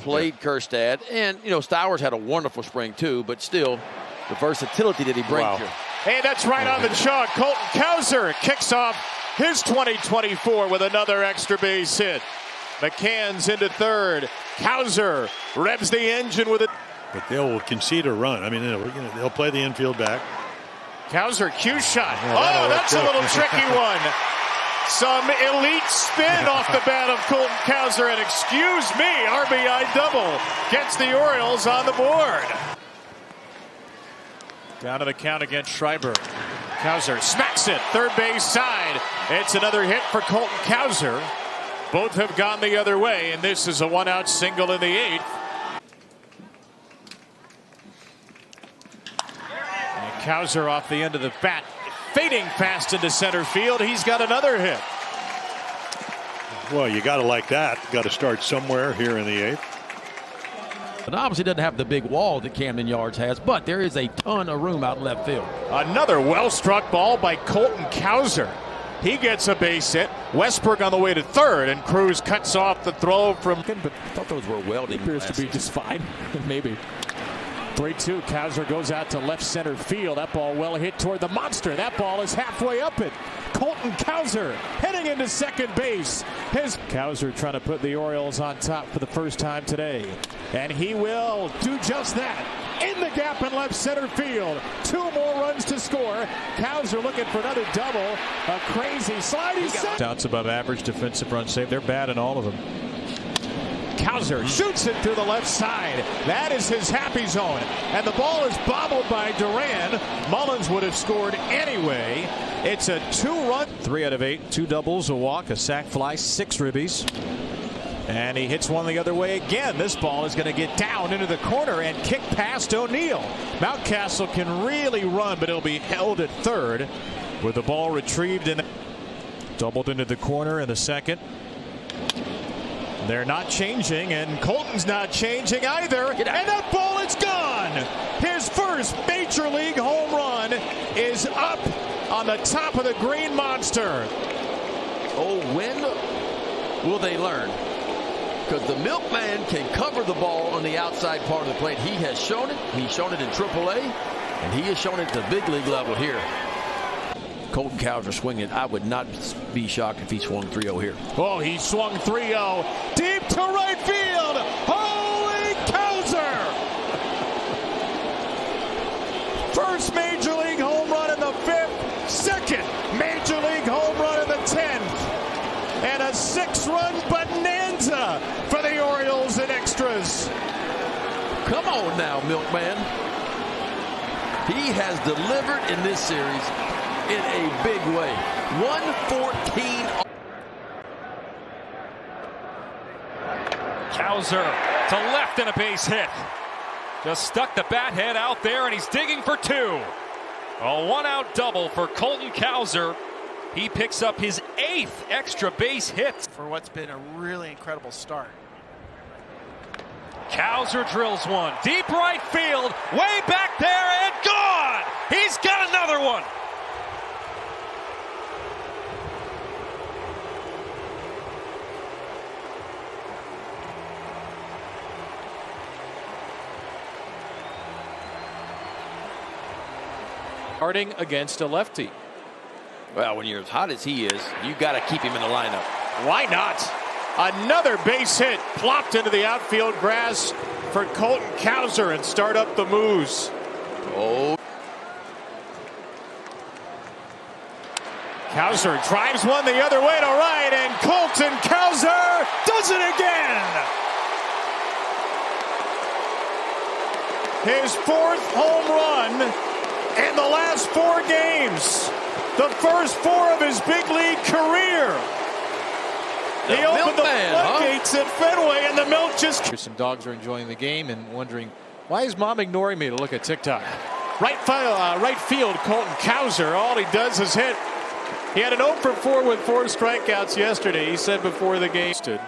played Kerstad, and Stowers had a wonderful spring too, but still the versatility that he brings here. Hey, that's right on the chalk. Colton Cowser kicks off his 2024 with another extra base hit. McCann's into third. Cowser revs the engine with it. But they'll concede a run. I mean, they'll play the infield back. Cowser, cue shot. Oh, that's a little tricky one. Some elite spin off the bat of Colton Cowser, and excuse me, RBI double gets the Orioles on the board. Down to the count against Schreiber. Cowser smacks it, third base side. It's another hit for Colton Cowser. Both have gone the other way, and this is a one-out single in the eighth. And Cowser off the end of the bat, fading fast into center field. He's got another hit. Well, you got to like that. Got to start somewhere here in the eighth. It obviously doesn't have the big wall that Camden Yards has, but there is a ton of room out in left field. Another well-struck ball by Colton Cowser. He gets a base hit. Westbrook on the way to third, and Cruz cuts off the throw from. But I thought those were welding. Appears to be just fine. Maybe. 3-2. Cowser goes out to left center field. That ball well hit toward the monster. That ball is halfway up it. Colton Cowser heading into second base. Cowser trying to put the Orioles on top for the first time today. And he will do just that. In the gap in left center field. 2 more runs to score. Cowser looking for another double. A crazy slide. Outs above average defensive run save. They're bad in all of them. Cowser shoots it through the left side. That is his happy zone. And the ball is bobbled by Duran. Mullins would have scored anyway. It's a 2-run. 3 out of 8. 2 doubles, a walk, a sac fly, 6 ribbies. And he hits one the other way again. This ball is going to get down into the corner and kick past O'Neill. Mountcastle can really run, but it'll be held at third with the ball retrieved and doubled into the corner in the second. They're not changing, and Colton's not changing either. And that ball is gone. His first major league home run is up on the top of the green monster. Oh, when will they learn? Because the milkman can cover the ball on the outside part of the plate. He has shown it. He's shown it in AAA, and he has shown it at the big league level here. Colton Cowser swinging. I would not be shocked if he swung 3-0 here. Oh, he swung 3-0 deep to right field. Holy Cowser! First major league home run in the 5th. Second major league home run in the 10th. And a 6-run bonanza for the Orioles in extras. Come on now, milkman. He has delivered in this series in a big way. 114. Cowser to left and a base hit. Just stuck the bat head out there, and he's digging for 2. A 1-out double for Colton Cowser. He picks up his 8th extra base hit for what's been a really incredible start. Cowser drills one deep right field, way back there, and gone. He's got another one. Starting against a lefty. Well, when you're as hot as he is, you got to keep him in the lineup. Why not? Another base hit plopped into the outfield grass for Colton Cowser and start up the Moose. Oh. Cowser drives one the other way to right, and Colton Cowser does it again. His 4th home run in the last 4 games. The first 4 of his big league career. He opened the floodgates at Fenway, and the milk just. Some dogs are enjoying the game and wondering, why is mom ignoring me to look at TikTok? Right field, Colton Cowser. All he does is hit. He had an 0 for 4 with 4 strikeouts yesterday. He said before the game stood.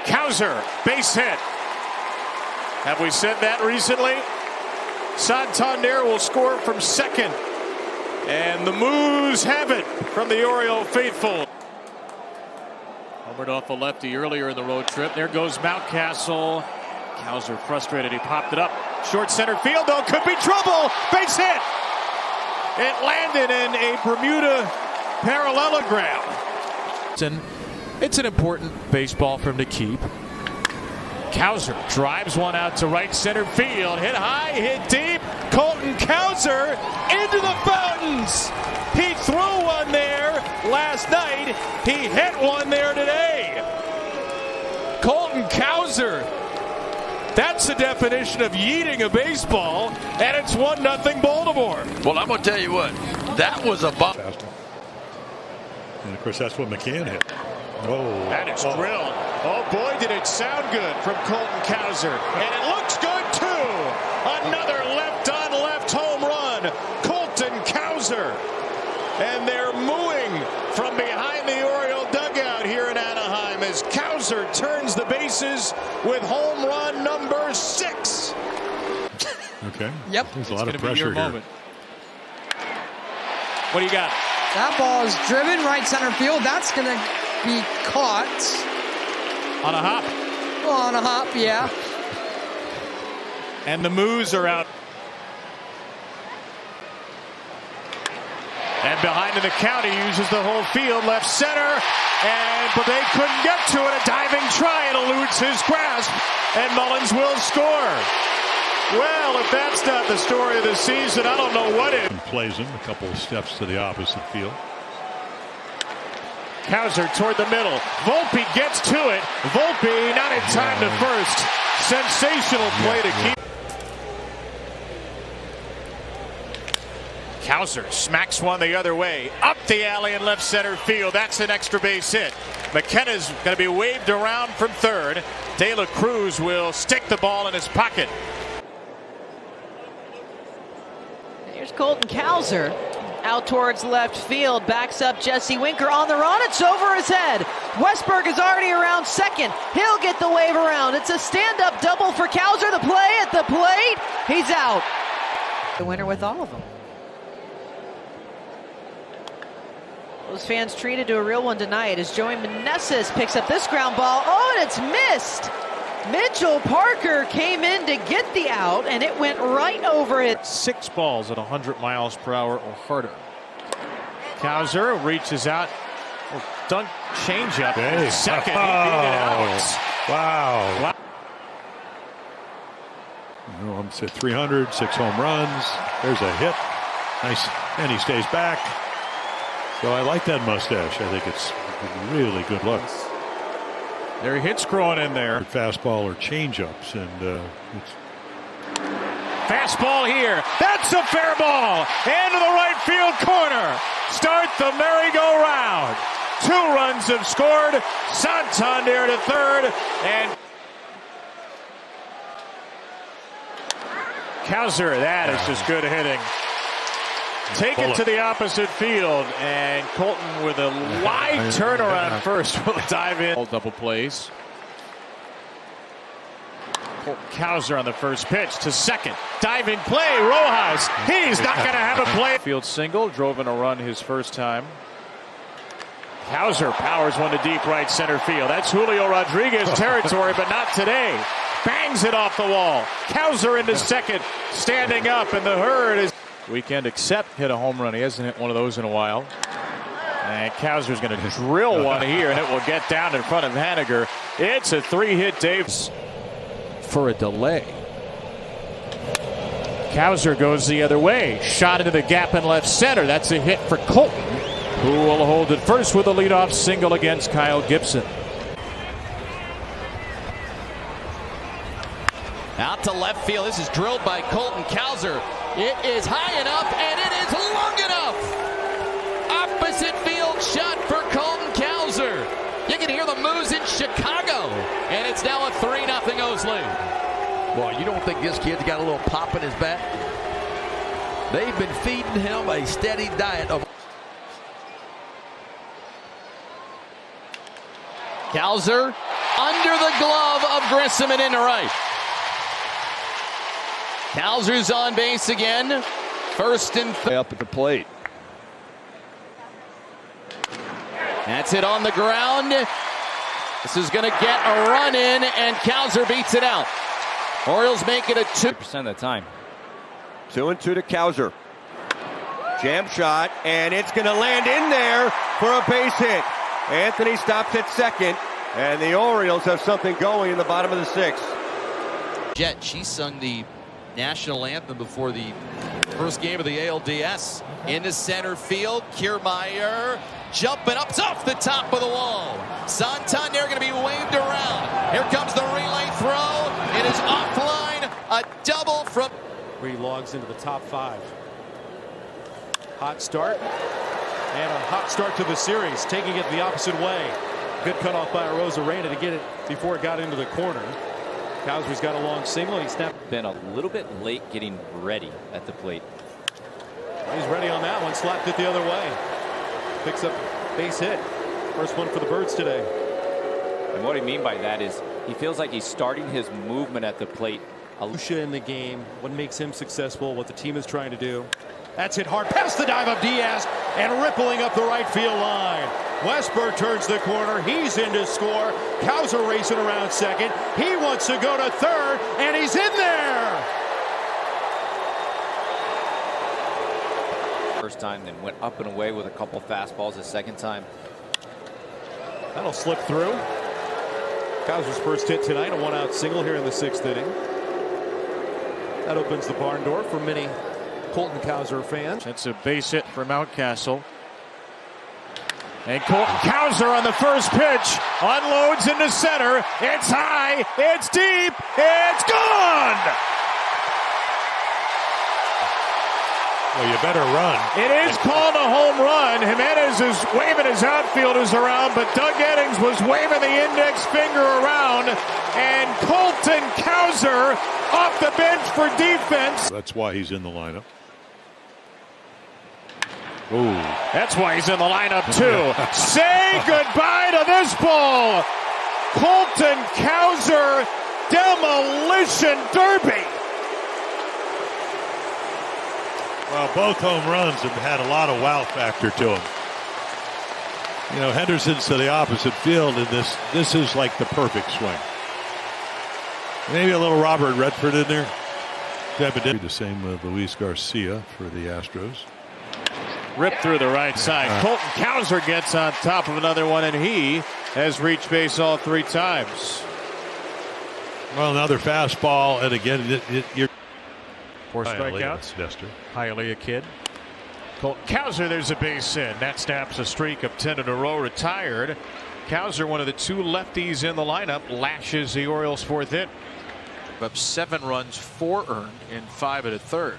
Cowser, base hit. Have we said that recently? Santander will score from second. And the Moose have it from the Oriole faithful. Homer Hammered off a lefty earlier in the road trip. There goes Mountcastle. Cowser frustrated. He popped it up. Short center field, though. Could be trouble. Base hit. It landed in a Bermuda parallelogram. It's an important baseball for him to keep. Cowser drives one out to right center field. Hit high, hit deep. Colton Cowser into the fountains. He threw one there last night. He hit one there today. Colton Cowser. That's the definition of yeeting a baseball, and it's 1-0 Baltimore. Well, I'm going to tell you what. That was a bump. And, of course, that's what McCann hit. Oh, That is drilled. Oh, boy, did it sound good from Colton Cowser. And it looks good, too. Another left-on-left home run. Colton Cowser. And they're mooing from behind the Oriole dugout here in Anaheim as Cowser turns the bases with home run number 6. okay. Yep. There's a lot of pressure here. Moment. What do you got? That ball is driven right center field. That's going to be caught. On a hop. Well, on a hop, yeah. And the moos are out. And behind in the count, he uses the whole field, left center, but they couldn't get to it. A diving try, it eludes his grasp, and Mullins will score. Well, if that's not the story of the season, I don't know what is. Plays him a couple of steps to the opposite field. Cowser toward the middle. Volpe gets to it. Volpe not in time to first. Sensational play to keep. Cowser smacks one the other way. Up the alley in left center field. That's an extra base hit. McKenna's going to be waved around from third. De La Cruz will stick the ball in his pocket. Here's Colton Cowser out towards left field. Backs up Jesse Winker on the run. It's over his head. Westberg is already around second. He'll get the wave around. It's a stand-up double for Cowser. The play at the plate. He's out. The winner with all of them. Those fans treated to a real one tonight as Joey Meneses picks up this ground ball. Oh, and it's missed. Mitchell Parker came in to get the out, and it went right over it. 6 balls at 100 miles per hour or harder. Cowser reaches out. Dunk changeup. Hey. Second. He beat it out. Wow. I'm at 300, 6 home runs. There's a hit. Nice. And he stays back. So I like that mustache. I think it's a really good look. There are hits growing in there. Fastball or changeups, and it's fastball here. That's a fair ball into the right field corner. Start the merry-go-round. 2 runs have scored. Santander to third, and Cowser. That is just good hitting. Take it to the opposite field, and Colton with a wide turnaround first will dive in. All double plays. Colton Cowser on the first pitch to second. Diving play, Rojas. He's not going to have a play. Field single, drove in a run his first time. Cowser powers one to deep right center field. That's Julio Rodriguez territory, but not today. Bangs it off the wall. Cowser into second, standing up, and the herd is weekend except hit a home run. He hasn't hit one of those in a while. And Cowser's going to drill one here, and it will get down in front of Haniger. It's a 3-hit day for a delay. Cowser goes the other way. Shot into the gap in left center. That's a hit for Colton, who will hold it first with a leadoff single against Kyle Gibson. Out to left field. This is drilled by Colton Cowser. It is high enough, and it is long enough. Opposite field shot for Colton Cowser. You can hear the moos in Chicago, and it's now a 3-0 O's lead. Boy, you don't think this kid's got a little pop in his bat? They've been feeding him a steady diet of. Cowser under the glove of Grissom and into right. Cowser's on base again. First and up at the plate. That's it on the ground. This is going to get a run in, and Cowser beats it out. Orioles make it a 2% of the time. 2-2 to Cowser. Jam shot, and it's going to land in there for a base hit. Anthony stops at second, and the Orioles have something going in the bottom of the sixth. Jet, she sung the national anthem before the first game of the ALDS. Into center field, Kiermaier jumping up off the top of the wall. Santander going to be waved around. Here comes the relay throw. It is offline. A double from Where he logs into the top 5. Hot start. And a hot start to the series, taking it the opposite way. Good cutoff by Arozarena to get it before it got into the corner. Cowser's got a long single. He snapped. Been a little bit late getting ready at the plate. He's ready on that one. Slapped it the other way. Picks up base hit. First one for the Birds today. And what I mean by that is he feels like he's starting his movement at the plate. Lucia in the game, what makes him successful, what the team is trying to do. That's hit hard past the dive of Diaz and rippling up the right field line. Westberg turns the corner. He's in to score. Cowser racing around second. He wants to go to third, and he's in there. First time, then went up and away with a couple fastballs the second time. That'll slip through. Cowser's first hit tonight, a 1-out single here in the 6th inning. That opens the barn door for many Colton Cowser fans. That's a base hit for Mountcastle. And Colton Cowser on the first pitch unloads into center. It's high, it's deep, it's gone! Well, you better run. It is called a home run. Jimenez is waving his outfielders around, but Doug Eddings was waving the index finger around. And Colton Cowser off the bench for defense. That's why he's in the lineup. Ooh. That's why he's in the lineup, too. Say goodbye to this ball. Colton Cowser, demolition derby. Well, both home runs have had a lot of wow factor to them. You know, Henderson's to the opposite field, and this is like the perfect swing. Maybe a little Robert Redford in there. The same with Luis Garcia for the Astros. Ripped through the right side. Colton Cowser gets on top of another one, and he has reached base all 3 times. Well, another fastball, and again, you're 4 strikeouts. Hialeah kid. Colton Cowser, there's a base hit. That snaps a streak of 10 in a row, retired. Cowser, one of the 2 lefties in the lineup, lashes the Orioles' 4th hit. Up 7 runs, 4 earned in 5 1/3.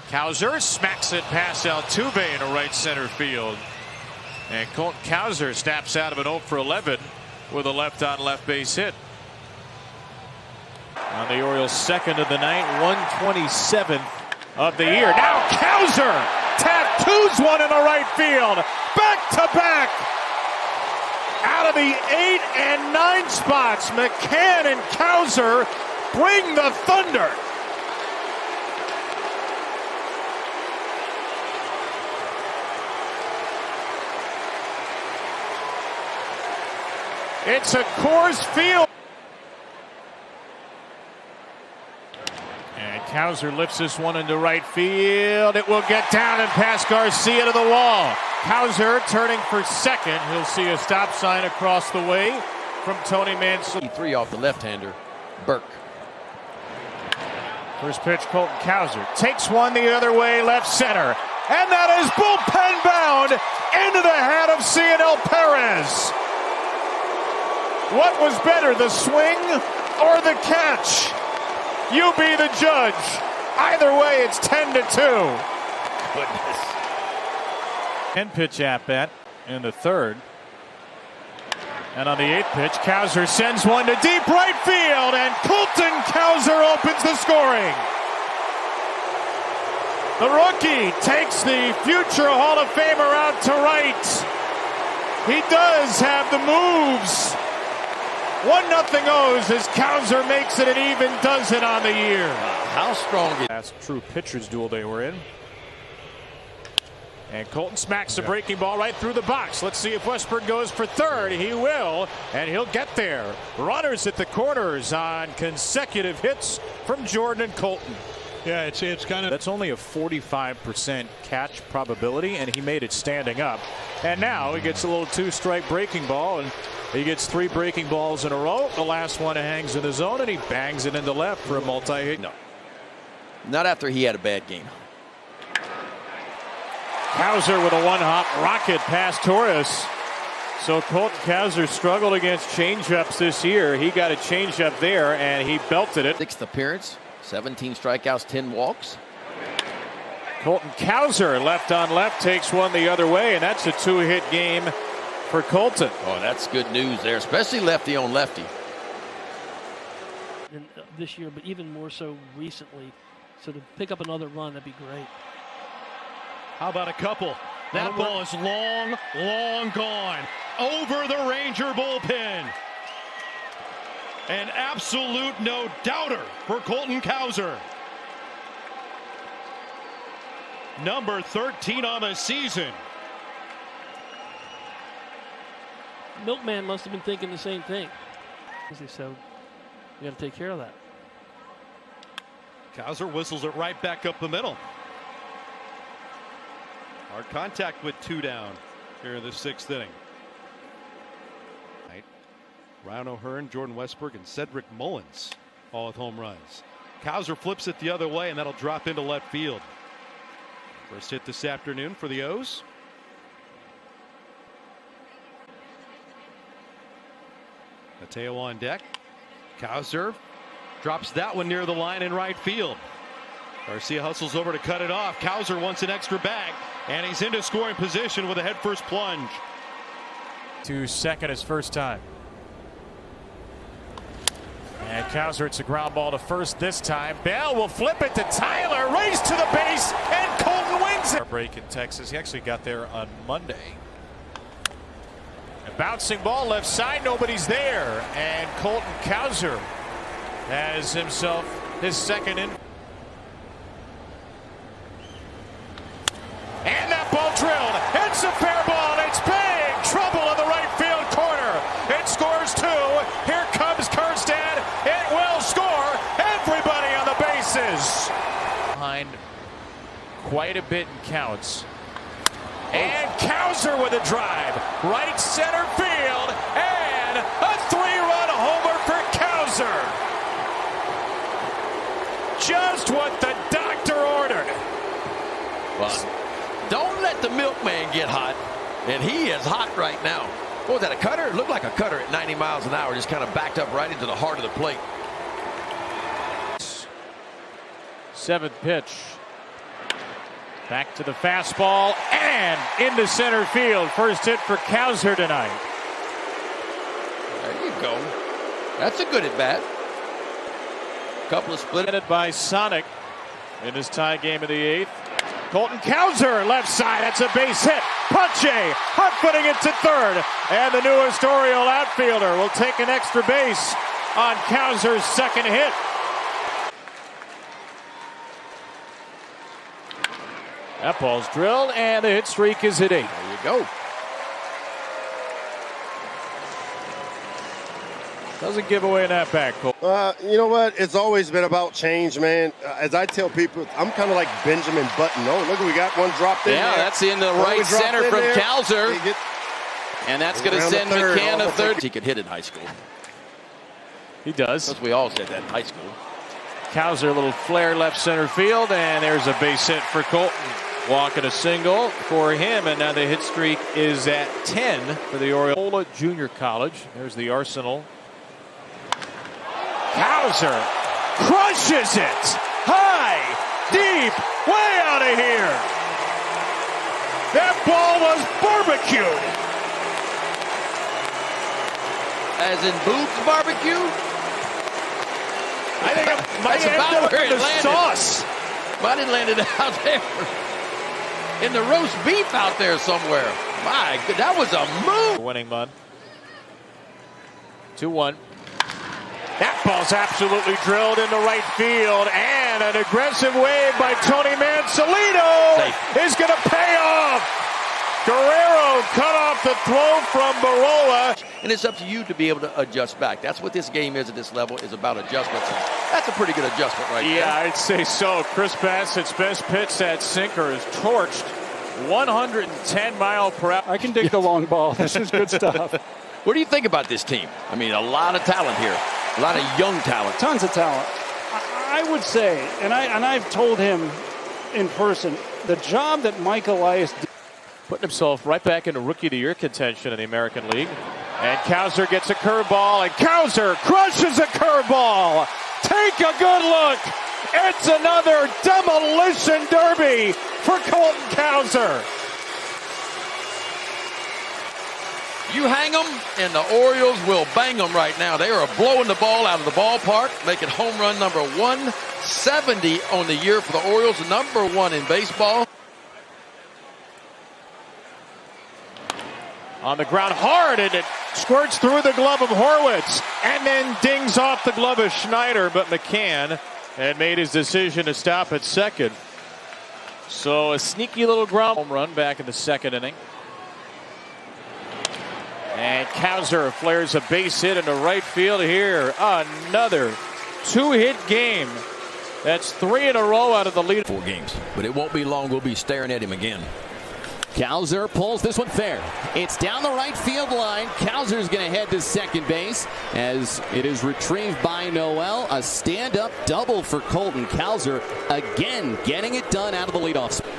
Cowser smacks it past Altuve into right center field. And Colton Cowser snaps out of an 0 for 11 with a left-on-left base hit. On the Orioles' 2nd of the night, 127th of the year. Now Cowser tattoos one in the right field. Back to back. Out of the 8 and 9 spots, McCann and Cowser bring the thunder. It's a Coors Field. And Cowser lifts this one into right field. It will get down and pass Garcia to the wall. Cowser turning for second. He'll see a stop sign across the way from Tony Manson. 3 off the left-hander, Burke. First pitch, Colton Cowser takes one the other way, left center. And that is bullpen bound into the hat of Cionel Perez. What was better, the swing or the catch? You be the judge. Either way, it's 10-2. Goodness. 10-pitch at-bat in the 3rd. And on the 8th pitch, Cowser sends one to deep right field, and Colton Cowser opens the scoring. The rookie takes the future Hall of Famer out to right. He does have the moves. 1-0 O's as Cowser makes it an even dozen on the year. How strong is Last true pitchers duel they were in. And Colton smacks the breaking ball right through the box. Let's see if Westburg goes for third. He will, and he'll get there. Runners at the corners on consecutive hits from Jordan and Colton. Yeah, it's kind of. That's only a 45% catch probability, and he made it standing up. And now he gets a little two-strike breaking ball, and he gets 3 breaking balls in a row. The last one hangs in the zone, and he bangs it into left for a multi-hit. No. Not after he had a bad game. Cowser with a one-hop rocket past Torres. So Colton Cowser struggled against changeups this year. He got a changeup there, and he belted it. 6th appearance, 17 strikeouts, 10 walks. Colton Cowser left on left takes one the other way, and that's a 2-hit game for Colton. Oh, that's good news there, especially lefty on lefty. And this year, but even more so recently. So to pick up another run, that'd be great. How about a couple? That ball is long, long gone. Over the Ranger bullpen. An absolute no-doubter for Colton Cowser. Number 13 on the season. Milkman must have been thinking the same thing. So we got to take care of that. Cowser whistles it right back up the middle. Hard contact with 2 down here in the 6th inning. Ryan O'Hearn, Jordan Westburg, and Cedric Mullins all with home runs. Cowser flips it the other way, and that'll drop into left field. First hit this afternoon for the O's. Mateo on deck. Cowser drops that one near the line in right field. Garcia hustles over to cut it off. Cowser wants an extra bag, and he's into scoring position with a head-first plunge. To second his first time. And Cowser, it's a ground ball to first this time. Bell will flip it to Tyler, race to the base, and Colton wins it. Break in Texas. He actually got there on Monday. A bouncing ball left side, nobody's there, and Colton Cowser has himself his second in. And that ball drilled. It's a fair ball. It's big. Trouble in the right field corner. It scores 2. Here comes Kirstad. It will score. Everybody on the bases. Behind quite a bit in counts. And Cowser with a drive. Right center field. And a 3-run homer for Cowser. Just what the doctor ordered. Well, don't let the milkman get hot. And he is hot right now. What was that, a cutter? It looked like a cutter at 90 miles an hour. Just kind of backed up right into the heart of the plate. 7th pitch. Back to the fastball and into center field. First hit for Cowser tonight. There you go. That's a good at bat. Couple of split. By Sonic in his tie game of the 8th. Colton Cowser left side. That's a base hit. Punche hot-footing it to third. And the newest Oriole outfielder will take an extra base on Cowser's second hit. That ball's drilled, and the hit streak is at 8. There you go. Doesn't give away in that back, Cole. You know what? It's always been about change, man. As I tell people, I'm kind of like Benjamin Button. Oh, look, we got one dropped in there. Yeah, that's in the right center from Cowser. And that's going to send McCann to third. He could hit in high school. He does. Because we all said that in high school. Cowser, a little flare left center field, and there's a base hit for Colton. Walking a single for him, and now the hit streak is at 10 for the Orioles. Junior College. There's the Arsenal. Cowser crushes it. High, deep, way out of here. That ball was barbecued. As in Boob's barbecue? I think it might end up in the sauce. Might have landed out there. In the roast beef out there somewhere. My God, that was a move. Winning month. 2-1. That ball's absolutely drilled into right field, and And an aggressive wave by Tony Mansolino is going to pay off. Guerrero cut off the throw from Barola. And it's up to you to be able to adjust back. That's what this game is at this level, is about adjustments. And that's a pretty good adjustment right there. Yeah, I'd say so. Chris Bassett's best pitch, that sinker, is torched 110 miles per hour. I can dig the long ball. This is good stuff. What do you think about this team? I mean, a lot of talent here. A lot of young talent. Tons of talent. I would say, and I've told him in person, the job that Mike Elias did. Putting himself right back into Rookie of the Year contention in the American League. And Cowser gets a curveball, and Cowser crushes a curveball. Take a good look. It's another demolition derby for Colton Cowser. You hang them, and the Orioles will bang them right now. They are blowing the ball out of the ballpark, making home run number 170 on the year for the Orioles, number 1 in baseball. On the ground hard, and it squirts through the glove of Horwitz and then dings off the glove of Schneider, but McCann had made his decision to stop at second. So a sneaky little ground home run back in the second inning. And Cowser flares a base hit into right field here. Another two-hit game. That's 3 in a row out of the lead. 4 games, but it won't be long. We'll be staring at him again. Cowser pulls this one fair. It's down the right field line. Cowser's going to head to second base as it is retrieved by Noel. A stand-up double for Colton Cowser. Again, getting it done out of the leadoff spot.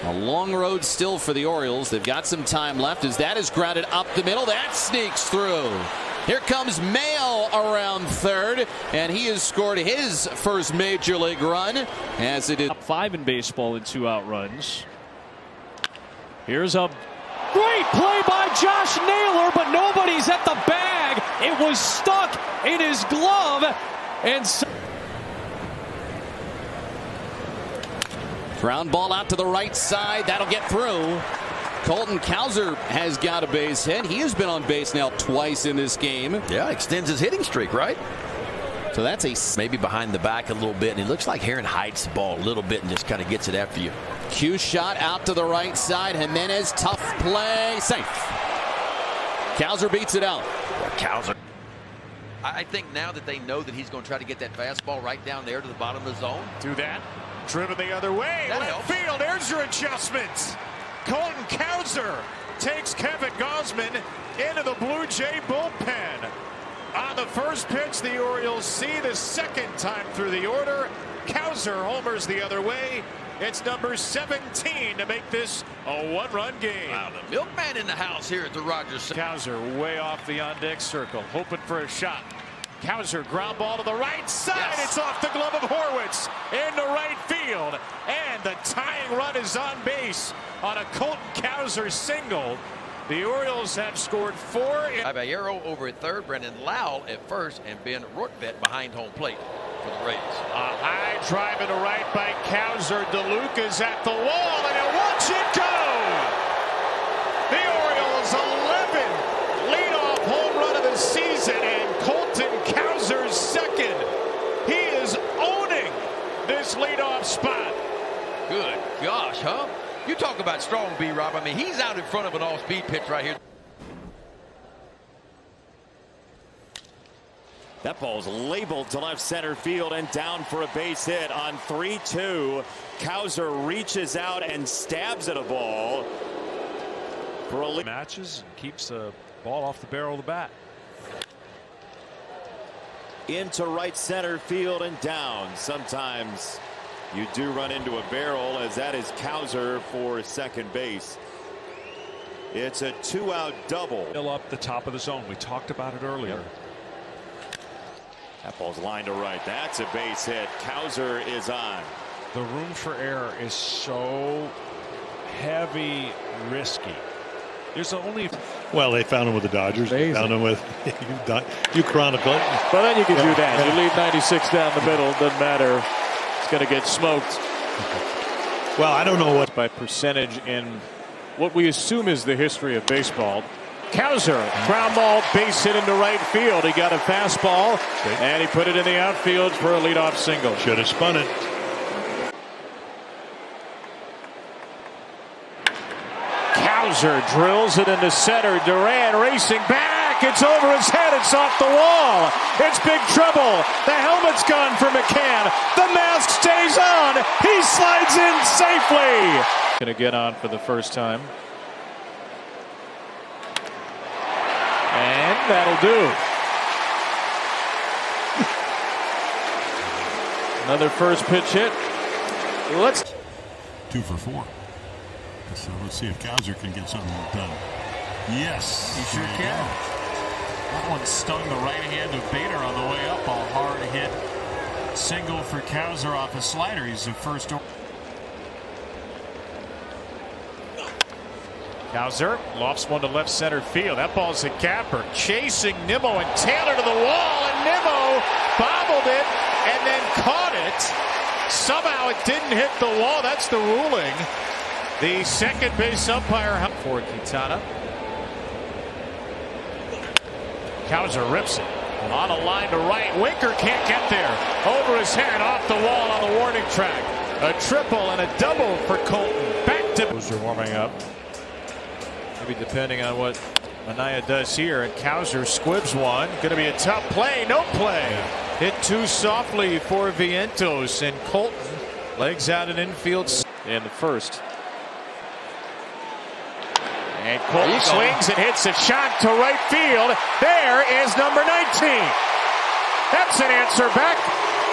A long road still for the Orioles. They've got some time left as that is grounded up the middle. That sneaks through. Here comes Mayo around third, and he has scored his first major league run as it is. Top 5 in baseball in 2-out runs. Here's a great play by Josh Naylor, but nobody's at the bag. It was stuck in his glove. And ground ball out to the right side. That'll get through. Colton Cowser has got a base hit. He has been on base now twice in this game. Yeah, extends his hitting streak, right? So that's a maybe behind the back a little bit, and it looks like Heron hides the ball a little bit and just kind of gets it after you. Q shot out to the right side. Jimenez, tough play, safe. Cowser beats it out. Cowser. I think now that they know that he's going to try to get that fastball right down there to the bottom of the zone. Do that. Driven the other way. That Left helps. field. There's your adjustments. Colton Cowser takes Kevin Gausman into the Blue Jay bullpen. On the first pitch, the Orioles see the second time through the order. Cowser homers the other way. It's number 17 to make this a one-run game. Wow, the milkman in the house here at the Rogers. Cowser way off the on-deck circle, hoping for a shot. Cowser ground ball to the right side. Yes. It's off the glove of Horwitz into right field. And the tying run is on base on a Colton Cowser single. The Orioles have scored 4. Caballero over at third, Brendan Lowell at first, and Ben Rortvedt behind home plate for the Rays. A high drive into right by Cowser. DeLuca's at the wall, and he'll watch it go. The Orioles' 11th leadoff home run of the season, and Colton Cowser's second. He is owning this leadoff spot. Good gosh, huh? You talk about strong, B-Rob. I mean, he's out in front of an all-speed pitch right here. That ball's labeled to left center field and down for a base hit on 3-2. Cowser reaches out and stabs at a ball. For a matches and keeps the ball off the barrel of the bat. Into right center field and down. Sometimes you do run into a barrel, as that is Cowser for second base. It's a 2-out double. Still up the top of the zone. We talked about it earlier. Yep. That ball's lined to right. That's a base hit. Cowser is on. The room for error is so heavy, risky. There's only. Well, they found him with the Dodgers. They found him with you chronicle. Well, then you can do that. You leave 96 down the middle. Doesn't matter. It's going to get smoked. Well, I don't know what by percentage in what we assume is the history of baseball. Cowser, ground ball, base hit into right field. He got a fastball, and he put it in the outfield for a leadoff single. Should have spun it. Cowser drills it into center. Duran racing back. It's over his head. It's off the wall. It's big trouble. The helmet's gone for McCann. The mask stays on. He slides in safely. Going to get on for the first time. And that'll do. Another first pitch hit. Let's 2 for 4. So let's see if Cowser can get something done. Yes, he sure can. That one stung the right hand of Bader on the way up. A hard hit single for Cowser off a slider. He's the first. Cowser lofts one to left center field. That ball's a capper. Chasing Nimmo and Taylor to the wall, and Nimmo bobbled it and then caught it. Somehow it didn't hit the wall. That's the ruling. The second base umpire for Quintana. Cowser rips it on a line to right. Winker can't get there. Over his head, off the wall on the warning track. A triple and a double for Colton. Back to. Those are warming up. Maybe depending on what Manaea does here. And Cowser squibs one. Going to be a tough play. No play. Hit too softly for Vientos. And Colton legs out an infield in the first. And Colton swings and hits a shot to right field. There is number 19. That's an answer back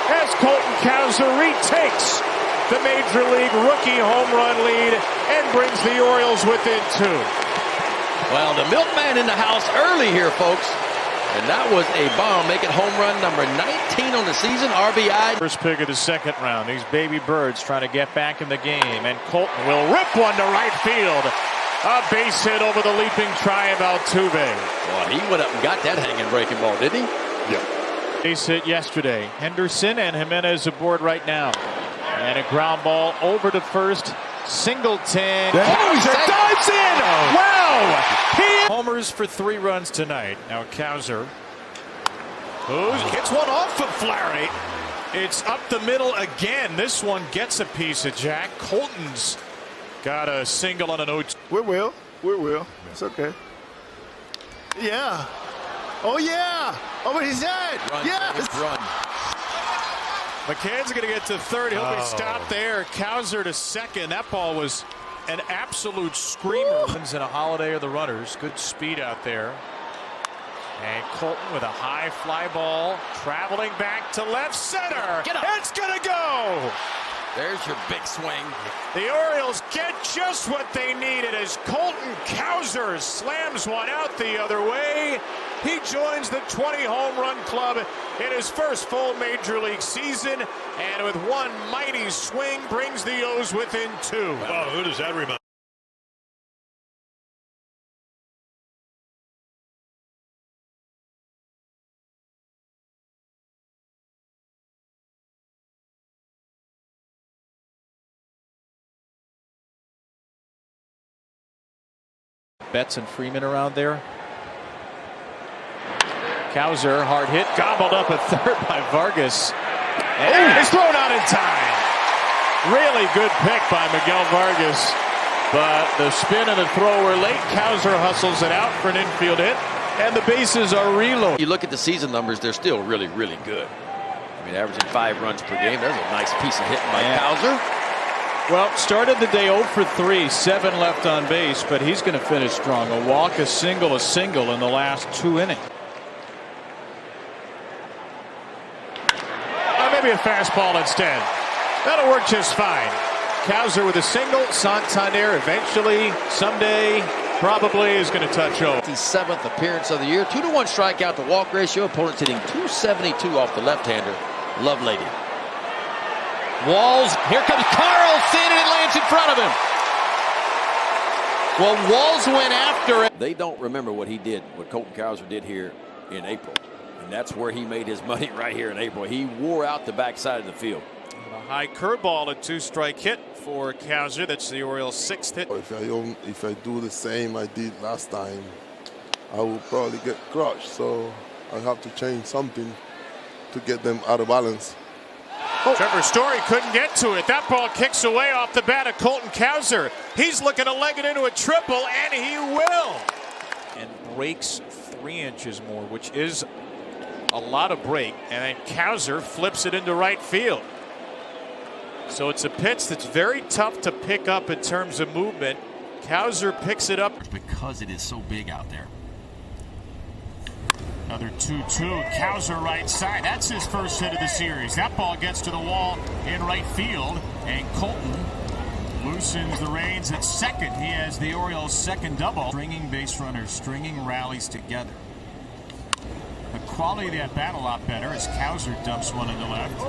as Colton Cowser retakes the Major League rookie home run lead and brings the Orioles within 2. Well, the milkman in the house early here, folks. And that was a bomb, making home run number 19 on the season, RBI. First pick of the second round. These baby birds trying to get back in the game. And Colton will rip one to right field. A base hit over the leaping try of Altuve. Well, he went up and got that hanging breaking ball, didn't he? Yeah. Base hit yesterday. Henderson and Jimenez aboard right now. And a ground ball over to first. Singleton. Cowser dives in. Wow! Homers for 3 runs tonight. Now Cowser. Gets one off of Flaherty. It's up the middle again. This one gets a piece of Jack. Colton's got a single on an 0-2. We will. It's okay. Yeah. Oh, yeah. Over his head. Run, yeah. Run. McCann's going to get to third. He'll be stopped there. Cowser to second. That ball was an absolute screamer. And a Holiday of the runners. Good speed out there. And Colton with a high fly ball. Traveling back to left center. It's going to go. There's your big swing. The Orioles get just what they needed as Colton Cowser slams one out the other way. He joins the 20 home run club in his first full Major League season, and with one mighty swing brings the O's within 2. Oh, who does that remind? Betts and Freeman around there. Cowser, hard hit, gobbled up at third by Vargas. And he's thrown out in time. Really good pick by Miguel Vargas. But the spin and the throw were late. Cowser hustles it out for an infield hit. And the bases are reloaded. You look at the season numbers, they're still really, really good. I mean, averaging 5 runs per game. There's a nice piece of hitting by Cowser. Well, started the day 0 for 3, 7 left on base, but he's going to finish strong. A walk, a single in the last 2 innings. Maybe a fastball instead. That'll work just fine. Cowser with a single. Santander eventually, someday, probably is going to touch over. His 7th appearance of the year. 2-to-1 strikeout to walk ratio. Opponents hitting .272 off the left-hander. Lovelady. Walls, here comes Carlson, and it lands in front of him. Well, Walls went after it. They don't remember what he did, what Colton Cowser did here in April. And that's where he made his money, right here in April. He wore out the backside of the field. A high curveball, a 2-strike hit for Cowser. That's the Orioles' 6th hit. If I do the same I did last time, I will probably get crushed. So I have to change something to get them out of balance. Trevor Story couldn't get to it. That ball kicks away off the bat of Colton Cowser. He's looking to leg it into a triple, and he will. And breaks 3 inches more, which is a lot of break. And then Cowser flips it into right field. So it's a pitch that's very tough to pick up in terms of movement. Cowser picks it up. Because it is so big out there. Another 2-2. Cowser right side. That's his first hit of the series. That ball gets to the wall in right field. And Colton loosens the reins at second. He has the Orioles' second double. Stringing base runners, stringing rallies together. The quality of that bat a lot better as Cowser dumps one in the left.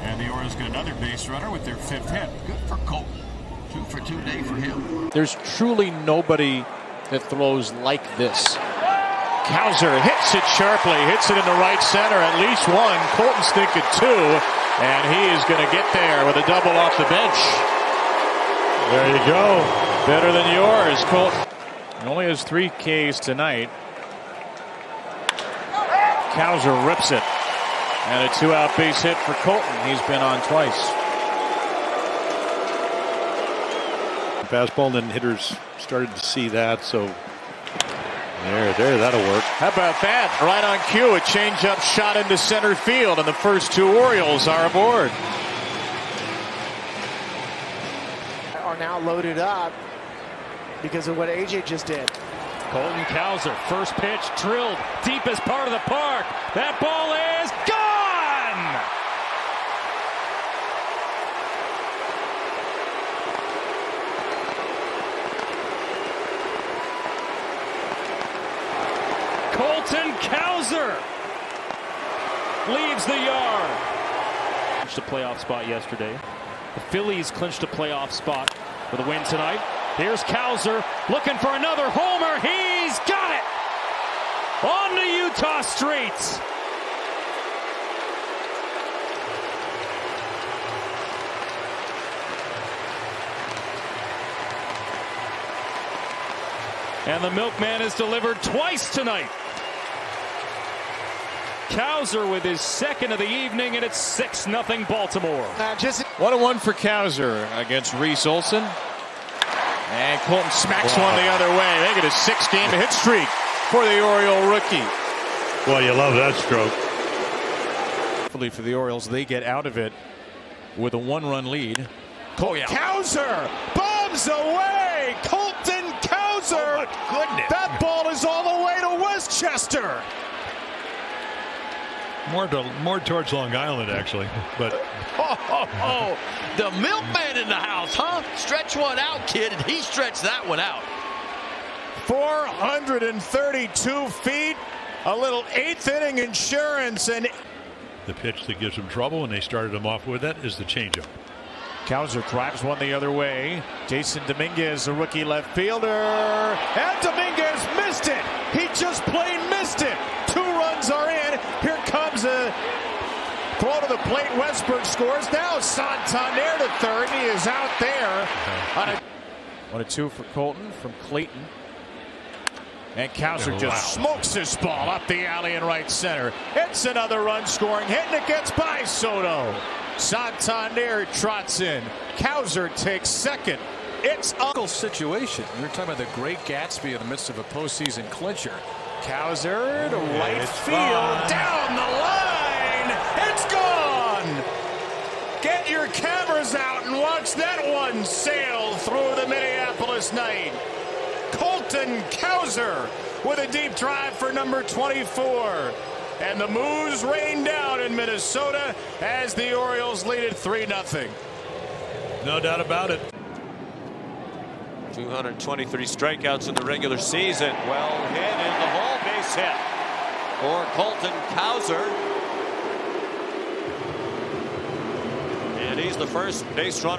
And the Orioles get another base runner with their 5th hit. Good for Colton. 2 for 2 day for him. There's truly nobody that throws like this. Cowser hits it sharply, hits it into right center, at least one. Colton's thinking 2, and he is going to get there with a double off the bench. There you go. Better than yours, Colton. He only has 3 Ks tonight. Cowser rips it. And a 2-out base hit for Colton. He's been on twice. Fastball, and then hitters started to see that, so there, that'll work. How about that? Right on cue, a changeup shot into center field, and the first 2 Orioles are aboard. Are now loaded up because of what AJ just did. Colton Cowser, first pitch drilled deepest part of the park. That ball is gone! Colton Cowser leaves the yard. Clinched a playoff spot yesterday. The Phillies clinched a playoff spot with a win tonight. Here's Cowser looking for another homer. He's got it! On the Utah streets. And the milkman has delivered twice tonight. Cowser with his second of the evening, and it's 6-0 Baltimore. 1-1 for Cowser against Reese Olson. And Colton smacks one the other way. They get a 6-game hit streak for the Oriole rookie. Boy, you love that stroke. Hopefully for the Orioles, they get out of it with a 1-run lead. Cowser bombs away. Colton Cowser. Oh my goodness. That ball is all the way to Westchester. More towards Long Island, actually. But the milkman in the house, huh? Stretch one out, kid, and he stretched that one out. 432 feet, a little 8th inning insurance, and the pitch that gives him trouble, and they started him off with that, is the changeup. Cowser drives one the other way. Jason Dominguez, a rookie left fielder, and Dominguez missed it. He just plain missed it. 2 runs are in. Here comes a throw to the plate. Westberg scores. Now Santander to third. He is out there. 1-2 for Colton from Clayton. And Cowser just smokes this ball up the alley in right center. It's another run scoring hit, and it gets by Soto. Santander trots in. Cowser takes second. It's a situation. We were talking about the great Gatsby in the midst of a postseason clincher. Cowser to right field, down the line. It's gone. Get your cameras out and watch that one sail through the Minneapolis night. Colton Cowser with a deep drive for number 24. And the Moos rain down in Minnesota as the Orioles lead it 3-0. No doubt about it. 223 strikeouts in the regular season. Well hit in the hole, base hit for Colton Cowser. And he's the first base runner.